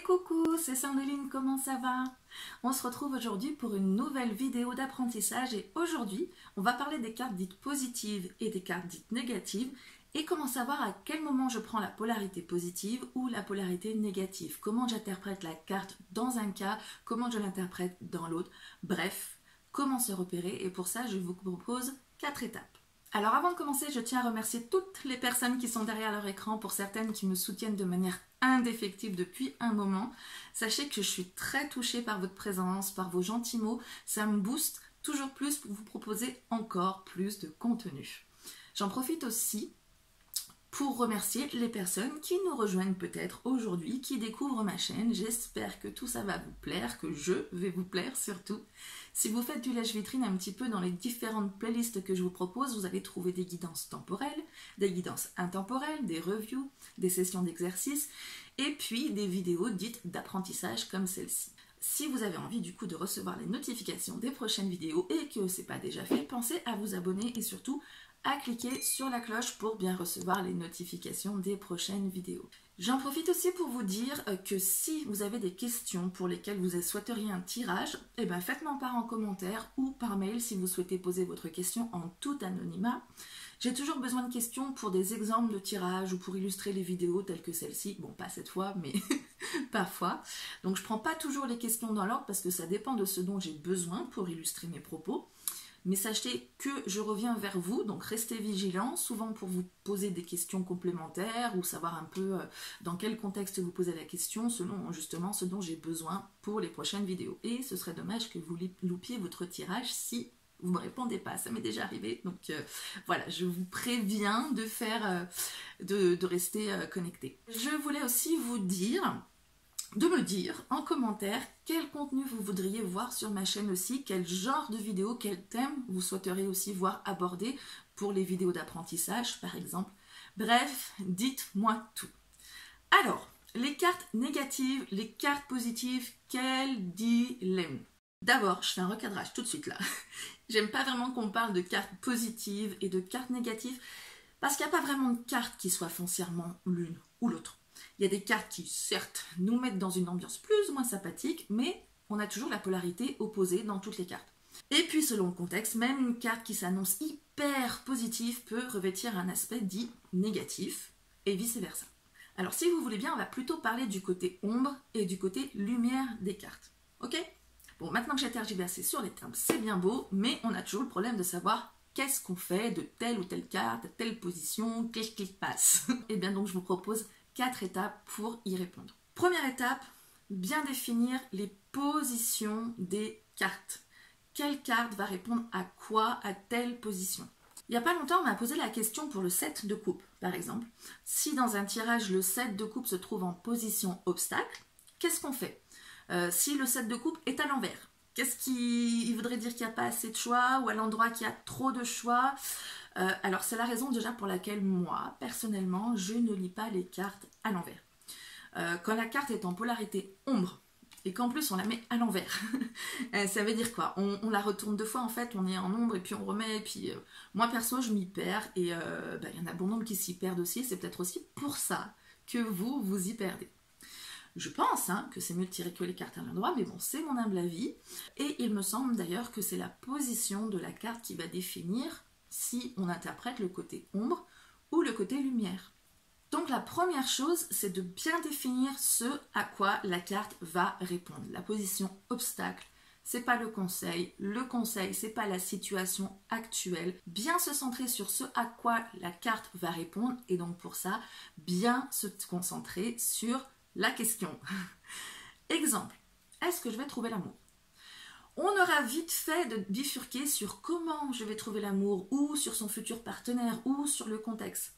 coucou, c'est Sandeline, comment ça va? On se retrouve aujourd'hui pour une nouvelle vidéo d'apprentissage et aujourd'hui, on va parler des cartes dites positives et des cartes dites négatives et comment savoir à quel moment je prends la polarité positive ou la polarité négative, comment j'interprète la carte dans un cas, comment je l'interprète dans l'autre, bref, comment se repérer et pour ça, je vous propose 4 étapes. Alors avant de commencer, je tiens à remercier toutes les personnes qui sont derrière leur écran, pour certaines qui me soutiennent de manière indéfectible depuis un moment. Sachez que je suis très touchée par votre présence, par vos gentils mots, ça me booste toujours plus pour vous proposer encore plus de contenu. J'en profite aussi pour remercier les personnes qui nous rejoignent peut-être aujourd'hui, qui découvrent ma chaîne. J'espère que tout ça va vous plaire, que je vais vous plaire surtout. Si vous faites du lèche-vitrine un petit peu dans les différentes playlists que je vous propose, vous allez trouver des guidances temporelles, des guidances intemporelles, des reviews, des sessions d'exercice et puis des vidéos dites d'apprentissage comme celle-ci. Si vous avez envie du coup de recevoir les notifications des prochaines vidéos et que ce n'est pas déjà fait, pensez à vous abonner et surtout à cliquer sur la cloche pour bien recevoir les notifications des prochaines vidéos. J'en profite aussi pour vous dire que si vous avez des questions pour lesquelles vous souhaiteriez un tirage, faites-moi part en commentaire ou par mail si vous souhaitez poser votre question en tout anonymat. J'ai toujours besoin de questions pour des exemples de tirage ou pour illustrer les vidéos telles que celle-ci. Bon, pas cette fois, mais parfois. Donc je ne prends pas toujours les questions dans l'ordre parce que ça dépend de ce dont j'ai besoin pour illustrer mes propos. Mais sachez que je reviens vers vous, donc restez vigilants, souvent pour vous poser des questions complémentaires ou savoir un peu dans quel contexte vous posez la question, selon justement ce dont j'ai besoin pour les prochaines vidéos. Et ce serait dommage que vous loupiez votre tirage si vous ne me répondez pas, ça m'est déjà arrivé. Donc voilà, je vous préviens de rester connecté. Je voulais aussi vous dire de me dire en commentaire quel contenu vous voudriez voir sur ma chaîne aussi, quel genre de vidéo, quel thème vous souhaiteriez aussi voir abordé pour les vidéos d'apprentissage par exemple. Bref, dites-moi tout. Alors, les cartes négatives, les cartes positives, quel dilemme. D'abord, je fais un recadrage tout de suite là. J'aime pas vraiment qu'on parle de cartes positives et de cartes négatives parce qu'il n'y a pas vraiment de cartes qui soient foncièrement l'une ou l'autre. Il y a des cartes qui, certes, nous mettent dans une ambiance plus ou moins sympathique, mais on a toujours la polarité opposée dans toutes les cartes. Et puis, selon le contexte, même une carte qui s'annonce hyper positive peut revêtir un aspect dit négatif, et vice-versa. Alors, si vous voulez bien, on va plutôt parler du côté ombre et du côté lumière des cartes. Ok? Bon, maintenant que j'ai tergiversé sur les termes, c'est bien beau, mais on a toujours le problème de savoir qu'est-ce qu'on fait de telle ou telle carte, à telle position, qu'est-ce qui se passe? Et bien donc, je vous propose 4 étapes pour y répondre. Première étape, bien définir les positions des cartes. Quelle carte va répondre à quoi, à telle position? Il n'y a pas longtemps, on m'a posé la question pour le 7 de coupe, par exemple. Si dans un tirage, le 7 de coupe se trouve en position obstacle, qu'est-ce qu'on fait? Si le 7 de coupe est à l'envers, qu'est-ce qui voudrait dire qu'il n'y a pas assez de choix ou à l'endroit qu'il y a trop de choix? Alors c'est la raison déjà pour laquelle moi, personnellement, je ne lis pas les cartes à l'envers. Quand la carte est en polarité ombre et qu'en plus on la met à l'envers, ça veut dire quoi? On la retourne 2 fois en fait, on est en ombre et puis on remet, et puis moi perso je m'y perds et il y en a bon nombre qui s'y perdent aussi, c'est peut-être aussi pour ça que vous vous y perdez. Je pense que c'est mieux de tirer que les cartes à l'endroit, mais bon, c'est mon humble avis. Et il me semble d'ailleurs que c'est la position de la carte qui va définir si on interprète le côté ombre ou le côté lumière. Donc la première chose, c'est de bien définir ce à quoi la carte va répondre. La position obstacle, c'est pas le conseil c'est pas la situation actuelle. Bien se centrer sur ce à quoi la carte va répondre et donc pour ça, bien se concentrer sur la question. Exemple, est-ce que je vais trouver l'amour? On aura vite fait de bifurquer sur comment je vais trouver l'amour ou sur son futur partenaire ou sur le contexte.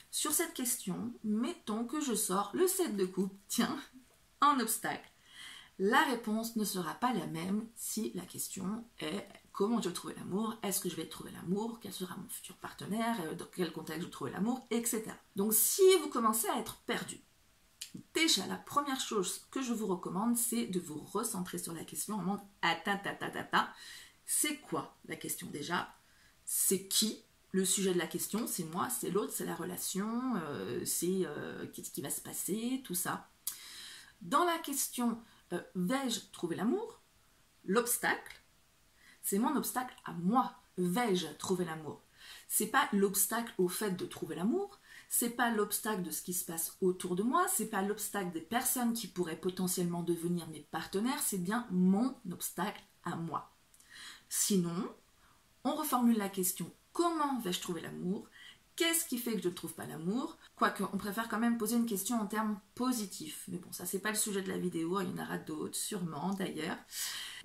Sur cette question, mettons que je sors le 7 de coupe, tiens, en obstacle. La réponse ne sera pas la même si la question est comment je vais trouver l'amour, est-ce que je vais trouver l'amour, quel sera mon futur partenaire, dans quel contexte je vais trouver l'amour, etc. Donc si vous commencez à être perdu, déjà, la première chose que je vous recommande, c'est de vous recentrer sur la question en mode c'est quoi la question déjà? C'est qui le sujet de la question? C'est moi, c'est l'autre, c'est la relation, c'est qu'est-ce qui va se passer, tout ça. Dans la question vais-je trouver l'amour, l'obstacle, c'est mon obstacle à moi. Vais-je trouver l'amour? C'est pas l'obstacle au fait de trouver l'amour, c'est pas l'obstacle de ce qui se passe autour de moi, c'est pas l'obstacle des personnes qui pourraient potentiellement devenir mes partenaires, c'est bien mon obstacle à moi. Sinon, on reformule la question, comment vais-je trouver l'amour? Qu'est-ce qui fait que je ne trouve pas l'amour? Quoique, on préfère quand même poser une question en termes positifs. Mais bon, ça c'est pas le sujet de la vidéo, il y en aura d'autres, sûrement d'ailleurs.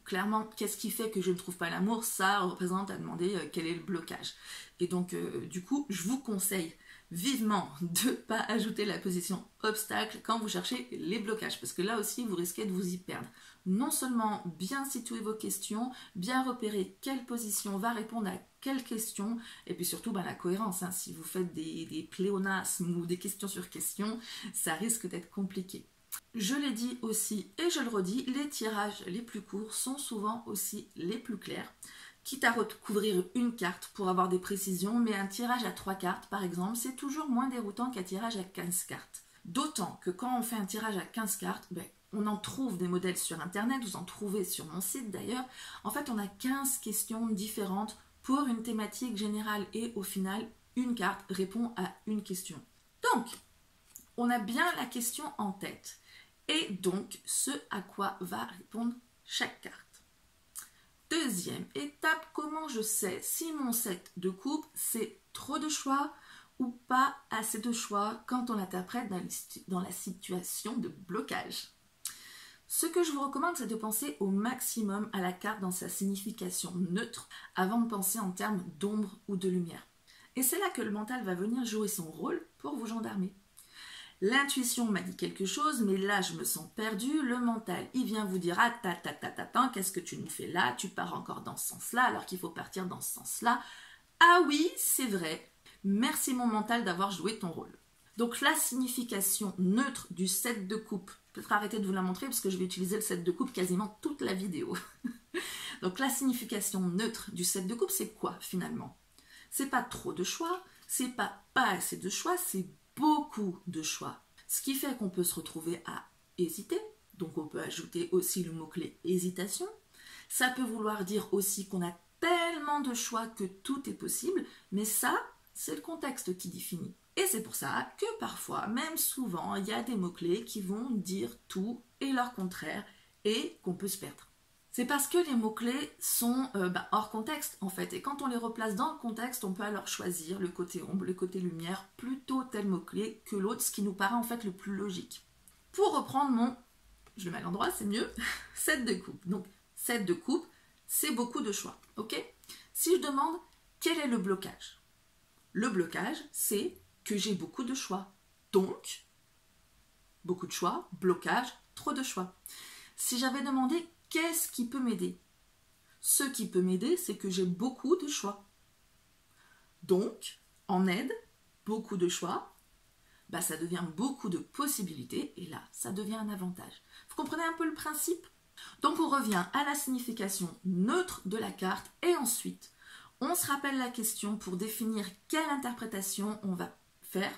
Clairement, qu'est-ce qui fait que je ne trouve pas l'amour? Ça représente à demander quel est le blocage. Et donc, du coup, je vous conseille vivement de ne pas ajouter la position obstacle quand vous cherchez les blocages, parce que là aussi, vous risquez de vous y perdre. Non seulement bien situer vos questions, bien repérer quelle position va répondre à quelle question, et puis surtout la cohérence. Si vous faites des pléonasmes ou des questions sur questions, ça risque d'être compliqué. Je l'ai dit aussi et je le redis, les tirages les plus courts sont souvent aussi les plus clairs. Quitte à recouvrir une carte pour avoir des précisions, mais un tirage à 3 cartes par exemple, c'est toujours moins déroutant qu'un tirage à 15 cartes. D'autant que quand on fait un tirage à 15 cartes, on en trouve des modèles sur internet, vous en trouvez sur mon site d'ailleurs. En fait, on a 15 questions différentes pour une thématique générale et au final, une carte répond à une question. Donc, on a bien la question en tête et donc ce à quoi va répondre chaque carte. Deuxième étape, comment je sais si mon set de coupe c'est trop de choix ou pas assez de choix quand on l'interprète dans la situation de blocage. Ce que je vous recommande, c'est de penser au maximum à la carte dans sa signification neutre avant de penser en termes d'ombre ou de lumière. Et c'est là que le mental va venir jouer son rôle pour vous gendarmer. L'intuition m'a dit quelque chose, mais là je me sens perdue. Le mental, il vient vous dire qu'est-ce que tu nous fais là? Tu pars encore dans ce sens-là alors qu'il faut partir dans ce sens-là. Ah oui, c'est vrai. Merci mon mental d'avoir joué ton rôle. Donc la signification neutre du set de coupe, je vais peut-être arrêter de vous la montrer parce que je vais utiliser le set de coupe quasiment toute la vidéo. Donc la signification neutre du set de coupe, c'est quoi finalement? C'est pas trop de choix, c'est pas assez de choix, c'est beaucoup de choix. Ce qui fait qu'on peut se retrouver à hésiter, donc on peut ajouter aussi le mot-clé hésitation. Ça peut vouloir dire aussi qu'on a tellement de choix que tout est possible, mais ça, c'est le contexte qui définit. Et c'est pour ça que parfois, même souvent, il y a des mots-clés qui vont dire tout et leur contraire et qu'on peut se perdre. C'est parce que les mots-clés sont hors contexte en fait. Et quand on les replace dans le contexte, on peut alors choisir le côté ombre, le côté lumière, plutôt tel mot-clé que l'autre, ce qui nous paraît en fait le plus logique. Pour reprendre je le mets à l'endroit, c'est mieux, set de coupe. Donc, set de coupe, c'est beaucoup de choix, ok? Si je demande quel est le blocage? Le blocage, c'est que j'ai beaucoup de choix. Donc, beaucoup de choix, blocage, trop de choix. Si j'avais demandé qu'est-ce qui peut m'aider? Ce qui peut m'aider, c'est que j'ai beaucoup de choix. Donc, en aide, beaucoup de choix, ça devient beaucoup de possibilités et là, ça devient un avantage. Vous comprenez un peu le principe? Donc, on revient à la signification neutre de la carte et ensuite, on se rappelle la question pour définir quelle interprétation on va faire.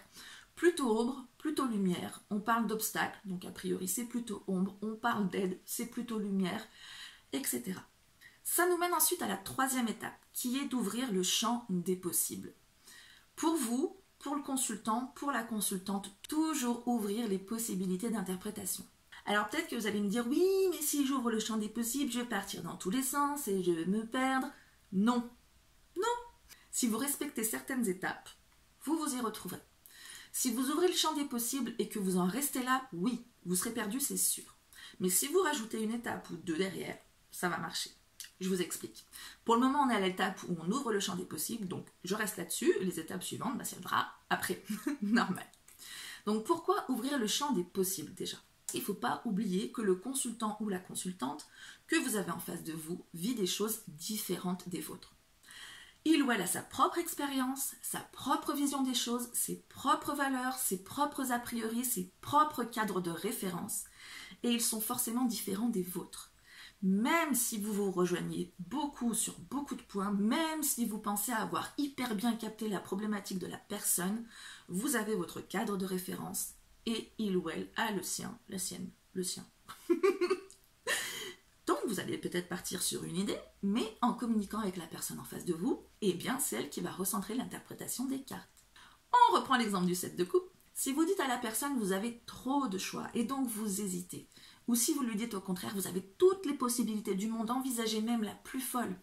Plutôt ombre, plutôt lumière. On parle d'obstacle, donc a priori c'est plutôt ombre. On parle d'aide, c'est plutôt lumière, etc. Ça nous mène ensuite à la troisième étape, qui est d'ouvrir le champ des possibles. Pour vous, pour le consultant, pour la consultante, toujours ouvrir les possibilités d'interprétation. Alors peut-être que vous allez me dire, oui, mais si j'ouvre le champ des possibles, je vais partir dans tous les sens et je vais me perdre. Non, non. Si vous respectez certaines étapes, vous vous y retrouverez. Si vous ouvrez le champ des possibles et que vous en restez là, oui, vous serez perdu, c'est sûr. Mais si vous rajoutez une étape ou deux derrière, ça va marcher. Je vous explique. Pour le moment, on est à l'étape où on ouvre le champ des possibles, donc je reste là-dessus. Les étapes suivantes, ça viendra après. Normal. Donc pourquoi ouvrir le champ des possibles déjà? Il ne faut pas oublier que le consultant ou la consultante que vous avez en face de vous vit des choses différentes des vôtres. Il ou elle a sa propre expérience, sa propre vision des choses, ses propres valeurs, ses propres a priori, ses propres cadres de référence. Et ils sont forcément différents des vôtres. Même si vous vous rejoignez beaucoup sur beaucoup de points, même si vous pensez avoir hyper bien capté la problématique de la personne, vous avez votre cadre de référence et il ou elle a le sien, la sienne le sien. Donc vous allez peut-être partir sur une idée, mais en communiquant avec la personne en face de vous, eh bien c'est elle qui va recentrer l'interprétation des cartes. On reprend l'exemple du 7 de coupe. Si vous dites à la personne vous avez trop de choix et donc vous hésitez, ou si vous lui dites au contraire vous avez toutes les possibilités du monde, envisagez même la plus folle,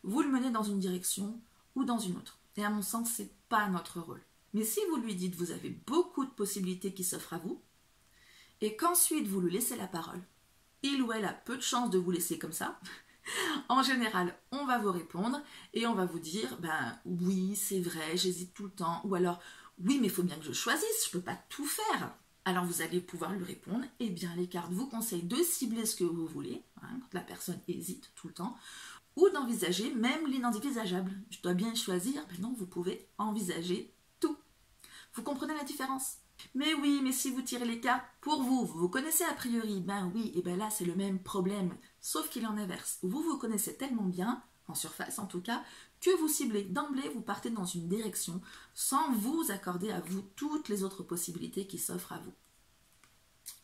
vous le menez dans une direction ou dans une autre. Et à mon sens, ce n'est pas notre rôle. Mais si vous lui dites vous avez beaucoup de possibilités qui s'offrent à vous, et qu'ensuite vous lui laissez la parole, il ou elle a peu de chances de vous laisser comme ça. En général, on va vous répondre et on va vous dire ben oui, c'est vrai, j'hésite tout le temps, ou alors oui, mais il faut bien que je choisisse, je ne peux pas tout faire. Alors vous allez pouvoir lui répondre, eh bien les cartes vous conseillent de cibler ce que vous voulez, hein, quand la personne hésite tout le temps, ou d'envisager même l'inenvisageable. Je dois bien choisir, ben non, vous pouvez envisager tout. Vous comprenez la différence? Mais oui, mais si vous tirez les cartes pour vous, vous connaissez a priori, ben oui, et ben là c'est le même problème, sauf qu'il en inverse. Vous vous connaissez tellement bien, en surface en tout cas, que vous ciblez d'emblée, vous partez dans une direction, sans vous accorder à vous toutes les autres possibilités qui s'offrent à vous.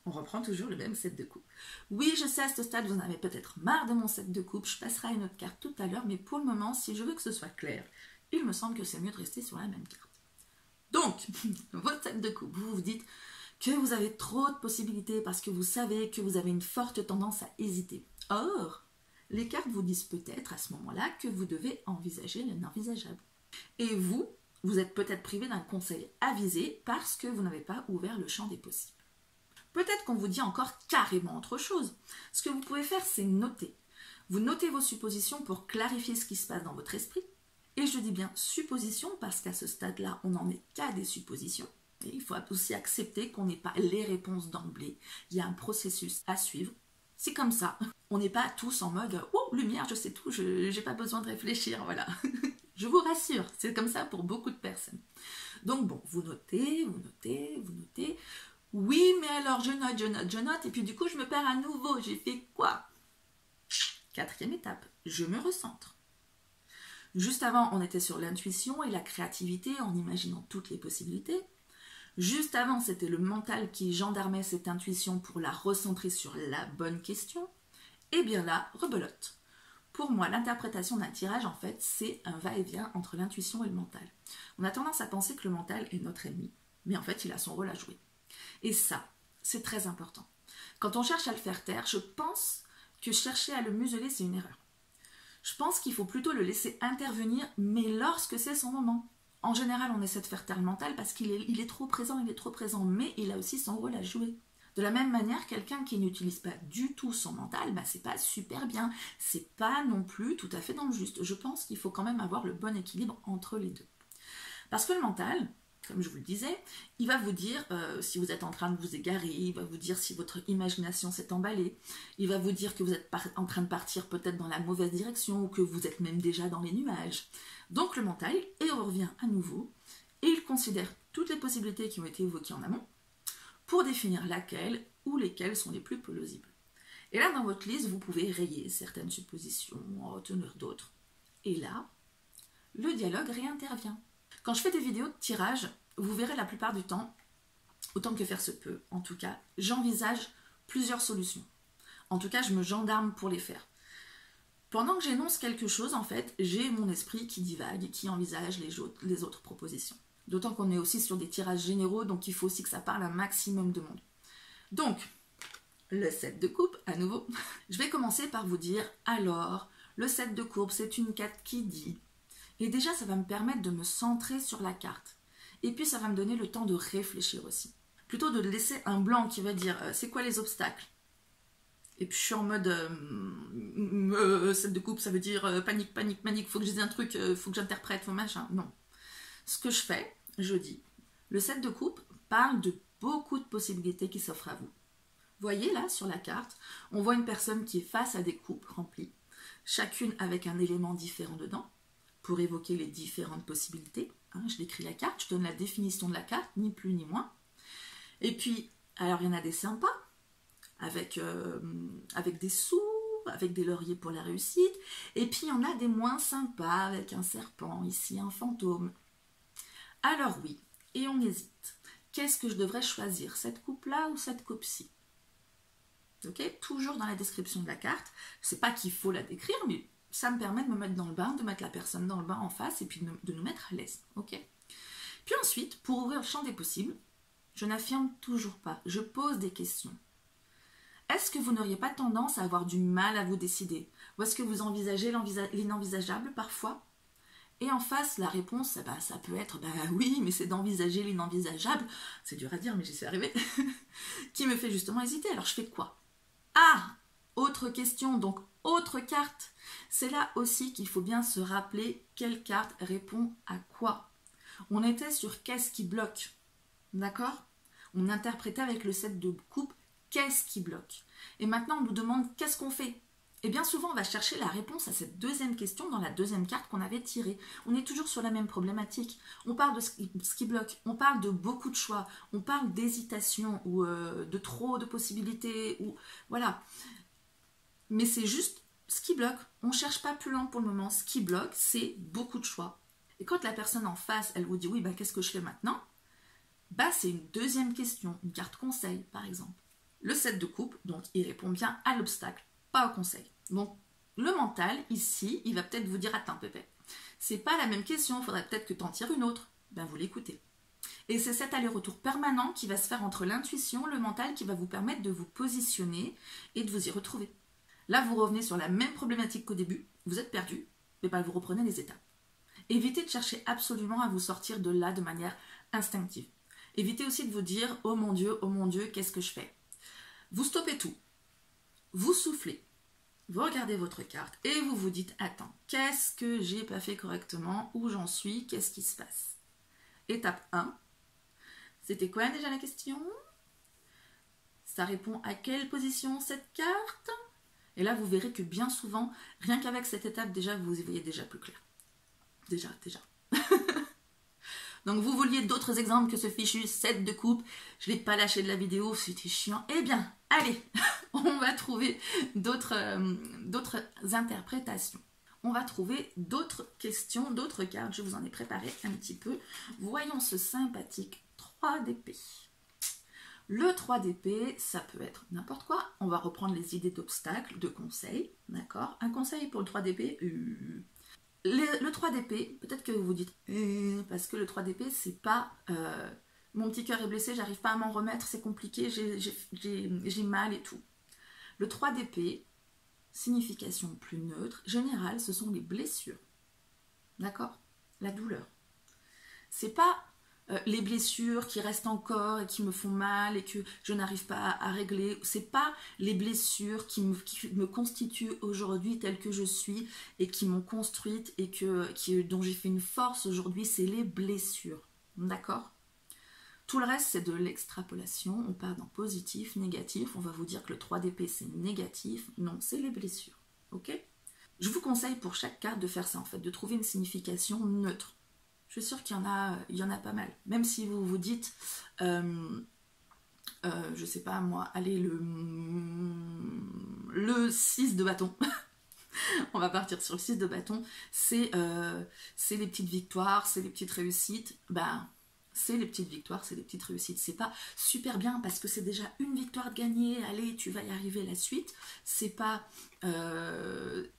On reprend toujours le même set de coupe. Oui, je sais, à ce stade, vous en avez peut-être marre de mon set de coupe, je passerai à une autre carte tout à l'heure, mais pour le moment, si je veux que ce soit clair, il me semble que c'est mieux de rester sur la même carte. Donc, votre set de coupe, vous vous dites que vous avez trop de possibilités parce que vous savez que vous avez une forte tendance à hésiter. Or, les cartes vous disent peut-être à ce moment-là que vous devez envisager l'inenvisageable. Et vous êtes peut-être privé d'un conseil avisé parce que vous n'avez pas ouvert le champ des possibles. Peut-être qu'on vous dit encore carrément autre chose. Ce que vous pouvez faire, c'est noter. Vous notez vos suppositions pour clarifier ce qui se passe dans votre esprit. Et je dis bien suppositions parce qu'à ce stade-là, on n'en est qu'à des suppositions. Et il faut aussi accepter qu'on n'ait pas les réponses d'emblée. Il y a un processus à suivre. C'est comme ça. On n'est pas tous en mode « Oh, lumière, je sais tout, je n'ai pas besoin de réfléchir. » Voilà. Je vous rassure, c'est comme ça pour beaucoup de personnes. Donc bon, vous notez, vous notez, vous notez. Oui, mais alors je note, et puis du coup je me perds à nouveau. J'ai fait quoi? Quatrième étape, je me recentre. Juste avant, on était sur l'intuition et la créativité en imaginant toutes les possibilités. Juste avant, c'était le mental qui gendarmait cette intuition pour la recentrer sur la bonne question. Et bien là, rebelote. Pour moi, l'interprétation d'un tirage, en fait, c'est un va-et-vient entre l'intuition et le mental. On a tendance à penser que le mental est notre ennemi, mais en fait, il a son rôle à jouer. Et ça, c'est très important. Quand on cherche à le faire taire, je pense que chercher à le museler, c'est une erreur. Je pense qu'il faut plutôt le laisser intervenir, mais lorsque c'est son moment. En général, on essaie de faire taire le mental parce qu'il est trop présent, mais il a aussi son rôle à jouer. De la même manière, quelqu'un qui n'utilise pas du tout son mental, c'est pas super bien, c'est pas non plus tout à fait dans le juste. Je pense qu'il faut quand même avoir le bon équilibre entre les deux. Parce que le mental, comme je vous le disais, il va vous dire si vous êtes en train de vous égarer, il va vous dire si votre imagination s'est emballée, il va vous dire que vous êtes en train de partir peut-être dans la mauvaise direction ou que vous êtes même déjà dans les nuages. Donc le mental, il revient à nouveau et il considère toutes les possibilités qui ont été évoquées en amont pour définir laquelle ou lesquelles sont les plus plausibles. Et là, dans votre liste, vous pouvez rayer certaines suppositions, en retenir d'autres. Et là, le dialogue réintervient. Quand je fais des vidéos de tirage, vous verrez la plupart du temps, autant que faire se peut, en tout cas, j'envisage plusieurs solutions. En tout cas, je me gendarme pour les faire. Pendant que j'énonce quelque chose, en fait, j'ai mon esprit qui divague et qui envisage les autres propositions. D'autant qu'on est aussi sur des tirages généraux, donc il faut aussi que ça parle à un maximum de monde. Donc, le 7 de coupe, à nouveau. Je vais commencer par vous dire, alors, le 7 de coupe, c'est une carte qui dit... Et déjà, ça va me permettre de me centrer sur la carte. Et puis, ça va me donner le temps de réfléchir aussi. Plutôt de laisser un blanc qui va dire, c'est quoi les obstacles? Et puis, je suis en mode, 7 de coupe, ça veut dire panique, panique, panique, faut que je dise un truc, faut que j'interprète, faut machin. Non. Ce que je fais, je dis, le 7 de coupe parle de beaucoup de possibilités qui s'offrent à vous. Voyez là, sur la carte, on voit une personne qui est face à des coupes remplies, chacune avec un élément différent dedans, pour évoquer les différentes possibilités. Je décris la carte, je donne la définition de la carte, ni plus ni moins. Et puis, alors il y en a des sympas, avec des sous, avec des lauriers pour la réussite. Et puis il y en a des moins sympas, avec un serpent, ici un fantôme. Alors oui, et on hésite. Qu'est-ce que je devrais choisir, cette coupe-là ou cette coupe-ci? Ok, toujours dans la description de la carte. C'est pas qu'il faut la décrire, mais ça me permet de me mettre dans le bain, de mettre la personne dans le bain en face et puis de nous mettre à l'aise. Ok. Puis ensuite, pour ouvrir le champ des possibles, je n'affirme toujours pas, je pose des questions. Est-ce que vous n'auriez pas tendance à avoir du mal à vous décider? Ou est-ce que vous envisagez l'inenvisageable parfois? Et en face, la réponse, ça peut être oui, mais c'est d'envisager l'inenvisageable. C'est dur à dire, mais j'y suis arrivée. Qui me fait justement hésiter. Alors je fais quoi? Ah, autre question, donc autre carte. C'est là aussi qu'il faut bien se rappeler quelle carte répond à quoi. On était sur qu'est-ce qui bloque. D'accord? On interprétait avec le set de coupe qu'est-ce qui bloque. Et maintenant, on nous demande qu'est-ce qu'on fait. Et bien souvent, on va chercher la réponse à cette deuxième question dans la deuxième carte qu'on avait tirée. On est toujours sur la même problématique. On parle de ce qui bloque, on parle de beaucoup de choix, on parle d'hésitation ou de trop de possibilités. Ou voilà. Mais c'est juste ce qui bloque. On ne cherche pas plus loin pour le moment. Ce qui bloque, c'est beaucoup de choix. Et quand la personne en face, elle vous dit oui, qu'est-ce que je fais maintenant? C'est une deuxième question, une carte conseil par exemple. Le set de coupe, donc il répond bien à l'obstacle, pas au conseil. Donc le mental, ici, il va peut-être vous dire attends Pépé, c'est pas la même question, il faudrait peut-être que tu en tires une autre. Vous l'écoutez. Et c'est cet aller-retour permanent qui va se faire entre l'intuition, le mental, qui va vous permettre de vous positionner et de vous y retrouver. Là, vous revenez sur la même problématique qu'au début, vous êtes perdu, mais vous reprenez les étapes. Évitez de chercher absolument à vous sortir de là de manière instinctive. Évitez aussi de vous dire oh mon Dieu, qu'est-ce que je fais? Vous stoppez tout, vous soufflez, vous regardez votre carte et vous vous dites attends, qu'est-ce que j'ai pas fait correctement? Où j'en suis? Qu'est-ce qui se passe? Étape 1, c'était quoi déjà la question? Ça répond à quelle position cette carte? Et là vous verrez que bien souvent, rien qu'avec cette étape déjà, vous y voyez déjà plus clair. Déjà. Donc vous vouliez d'autres exemples que ce fichu set de coupe, je ne l'ai pas lâché de la vidéo, c'était chiant. Eh bien, allez, on va trouver d'autres interprétations. On va trouver d'autres questions, d'autres cartes, je vous en ai préparé un petit peu. Voyons ce sympathique 3 d'épée. Le 3 d'épée, ça peut être n'importe quoi. On va reprendre les idées d'obstacles, de conseils, d'accord? Un conseil pour le 3 d'épée le 3 d'épée, peut-être que vous vous dites parce que le 3 d'épée, c'est pas mon petit cœur est blessé, j'arrive pas à m'en remettre, c'est compliqué, j'ai mal et tout. Le 3 d'épée, signification plus neutre, générale, ce sont les blessures. D'accord? La douleur. C'est pas les blessures qui restent encore et qui me font mal et que je n'arrive pas à régler. C'est pas les blessures qui me constituent aujourd'hui telle que je suis et qui m'ont construite et dont j'ai fait une force aujourd'hui. C'est les blessures. D'accord? Tout le reste, c'est de l'extrapolation. On part dans positif, négatif. On va vous dire que le 3 d'épée, c'est négatif. Non, c'est les blessures. Ok? Je vous conseille pour chaque carte de faire ça, en fait, de trouver une signification neutre. Je suis sûre qu'il y en a pas mal. Même si vous vous dites, je sais pas moi, allez, le 6 de bâton. On va partir sur le 6 de bâton. C'est les petites victoires, c'est les petites réussites. C'est les petites victoires, c'est les petites réussites. C'est pas super bien parce que c'est déjà une victoire de gagner, allez, tu vas y arriver la suite. C'est pas...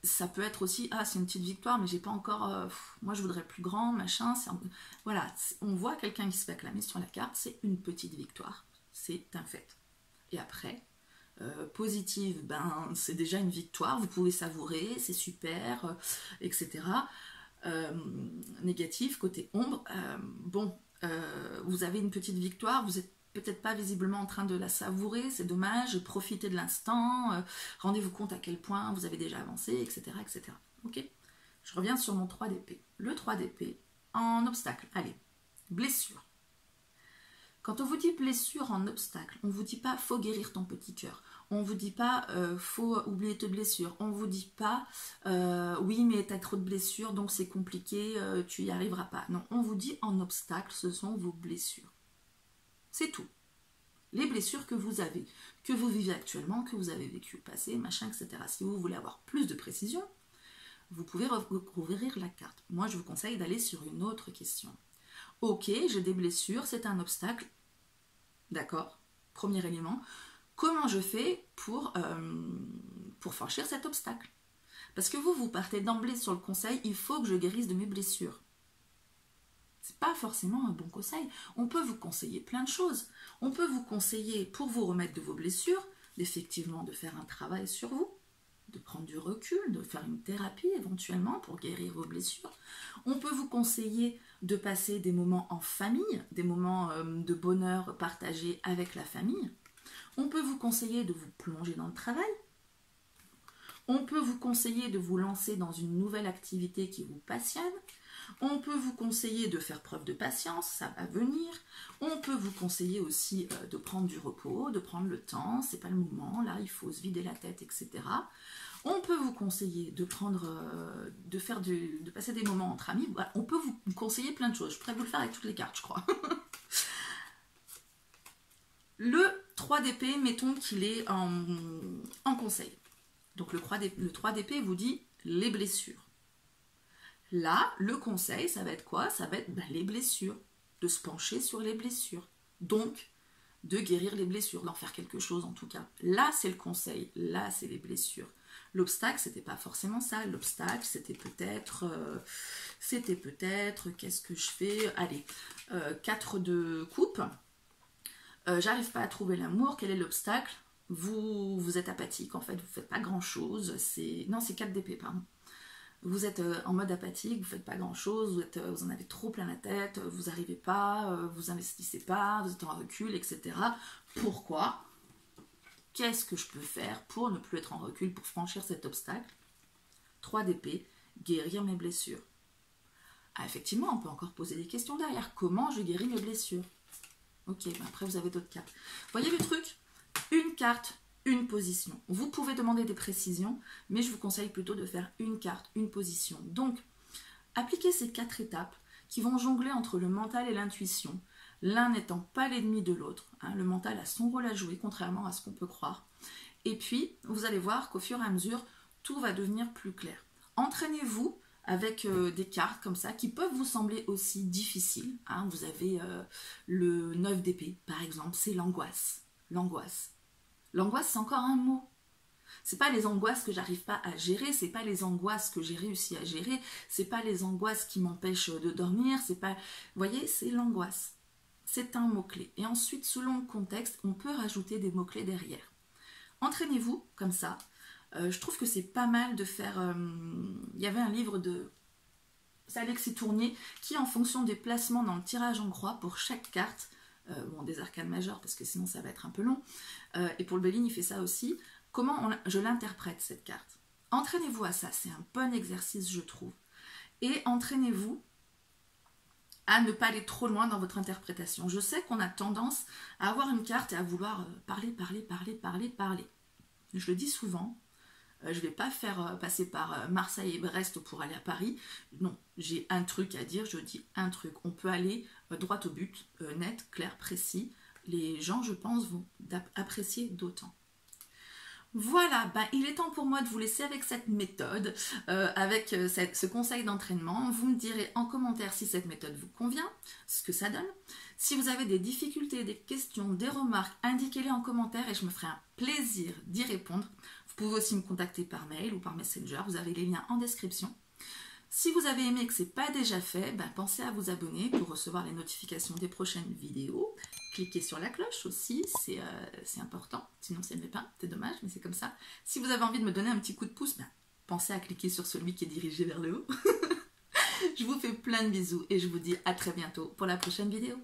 ça peut être aussi, c'est une petite victoire, mais j'ai pas encore... moi, je voudrais plus grand, machin. Voilà, on voit quelqu'un qui se fait acclamer sur la carte, c'est une petite victoire. C'est un fait. Et après, positive, c'est déjà une victoire, vous pouvez savourer, c'est super, etc. Négatif, côté ombre, vous avez une petite victoire, vous n'êtes peut-être pas visiblement en train de la savourer, c'est dommage, profitez de l'instant, rendez-vous compte à quel point vous avez déjà avancé, etc. etc. Ok? Je reviens sur mon 3 d'épée. Le 3 d'épée en obstacle. Allez, blessure. Quand on vous dit blessure en obstacle, on ne vous dit pas faut guérir ton petit cœur. On ne vous dit pas faut oublier tes blessures. On ne vous dit pas oui mais tu as trop de blessures donc c'est compliqué, tu n'y arriveras pas. Non, on vous dit en obstacle, ce sont vos blessures. C'est tout. Les blessures que vous avez, que vous vivez actuellement, que vous avez vécu au passé, machin, etc. Si vous voulez avoir plus de précision, vous pouvez rouvrir la carte. Moi je vous conseille d'aller sur une autre question. Ok, j'ai des blessures, c'est un obstacle. D'accord, premier élément. comment je fais pour franchir cet obstacle? Parce que vous partez d'emblée sur le conseil, il faut que je guérisse de mes blessures. C'est pas forcément un bon conseil. On peut vous conseiller plein de choses. On peut vous conseiller, pour vous remettre de vos blessures, effectivement de faire un travail sur vous, de prendre du recul, de faire une thérapie éventuellement pour guérir vos blessures. On peut vous conseiller de passer des moments en famille, des moments de bonheur partagés avec la famille. On peut vous conseiller de vous plonger dans le travail. On peut vous conseiller de vous lancer dans une nouvelle activité qui vous passionne. On peut vous conseiller de faire preuve de patience, ça va venir. On peut vous conseiller aussi de prendre du repos, de prendre le temps, c'est pas le moment, là il faut se vider la tête, etc. On peut vous conseiller de passer des moments entre amis. Voilà, on peut vous conseiller plein de choses. Je pourrais vous le faire avec toutes les cartes, je crois. Le 3 d'épée, mettons qu'il est en conseil. Donc le 3 d'épée vous dit les blessures. Là, le conseil, ça va être quoi? Ça va être les blessures, de se pencher sur les blessures. Donc, de guérir les blessures, d'en faire quelque chose en tout cas. Là, c'est le conseil, là, c'est les blessures. L'obstacle, c'était pas forcément ça. L'obstacle, c'était peut-être, qu'est-ce que je fais? Allez, 4 de coupe. J'arrive pas à trouver l'amour, quel est l'obstacle? Vous êtes apathique, en fait, vous faites pas grand-chose. Non, c'est 4 d'épée, pardon. Vous êtes en mode apathique, vous ne faites pas grand-chose, vous en avez trop plein la tête, vous n'arrivez pas, vous investissez pas, vous êtes en recul, etc. Pourquoi? Qu'est-ce que je peux faire pour ne plus être en recul, pour franchir cet obstacle? 3 d'épée, guérir mes blessures. Ah, effectivement, on peut encore poser des questions derrière. Comment je guéris mes blessures? Ok, après vous avez d'autres cartes. Voyez le truc? Une carte, une position. Vous pouvez demander des précisions, mais je vous conseille plutôt de faire une carte, une position. Donc, appliquez ces 4 étapes qui vont jongler entre le mental et l'intuition, l'un n'étant pas l'ennemi de l'autre. Hein, le mental a son rôle à jouer, contrairement à ce qu'on peut croire. Et puis, vous allez voir qu'au fur et à mesure, tout va devenir plus clair. Entraînez-vous avec des cartes comme ça, qui peuvent vous sembler aussi difficiles. Hein. Vous avez le 9 d'épée, par exemple, c'est l'angoisse. L'angoisse. L'angoisse, c'est encore un mot. C'est pas les angoisses que j'arrive pas à gérer, c'est pas les angoisses que j'ai réussi à gérer, c'est pas les angoisses qui m'empêchent de dormir, c'est pas... Vous voyez, c'est l'angoisse. C'est un mot-clé. Et ensuite, selon le contexte, on peut rajouter des mots-clés derrière. Entraînez-vous comme ça. Je trouve que c'est pas mal de faire... Il y avait un livre de Alexis Tournier qui, en fonction des placements dans le tirage en croix, pour chaque carte, des arcanes majeures, parce que sinon ça va être un peu long, et pour le Béline, il fait ça aussi. Comment je l'interprète, cette carte? Entraînez-vous à ça, c'est un bon exercice, je trouve. Et entraînez-vous à ne pas aller trop loin dans votre interprétation. Je sais qu'on a tendance à avoir une carte et à vouloir parler. Je le dis souvent, je ne vais pas faire passer par Marseille et Brest pour aller à Paris. Non, j'ai un truc à dire, je dis un truc. On peut aller droit au but, net, clair, précis. Les gens, je pense, vont apprécier d'autant. Voilà, il est temps pour moi de vous laisser avec cette méthode, avec ce conseil d'entraînement. Vous me direz en commentaire si cette méthode vous convient, ce que ça donne. Si vous avez des difficultés, des questions, des remarques, indiquez-les en commentaire et je me ferai un plaisir d'y répondre. Vous pouvez aussi me contacter par mail ou par Messenger, vous avez les liens en description. Si vous avez aimé et que ce n'est pas déjà fait, pensez à vous abonner pour recevoir les notifications des prochaines vidéos. Cliquez sur la cloche aussi, c'est important. Sinon, ça ne l'est pas, c'est dommage, mais c'est comme ça. Si vous avez envie de me donner un petit coup de pouce, pensez à cliquer sur celui qui est dirigé vers le haut. Je vous fais plein de bisous et je vous dis à très bientôt pour la prochaine vidéo.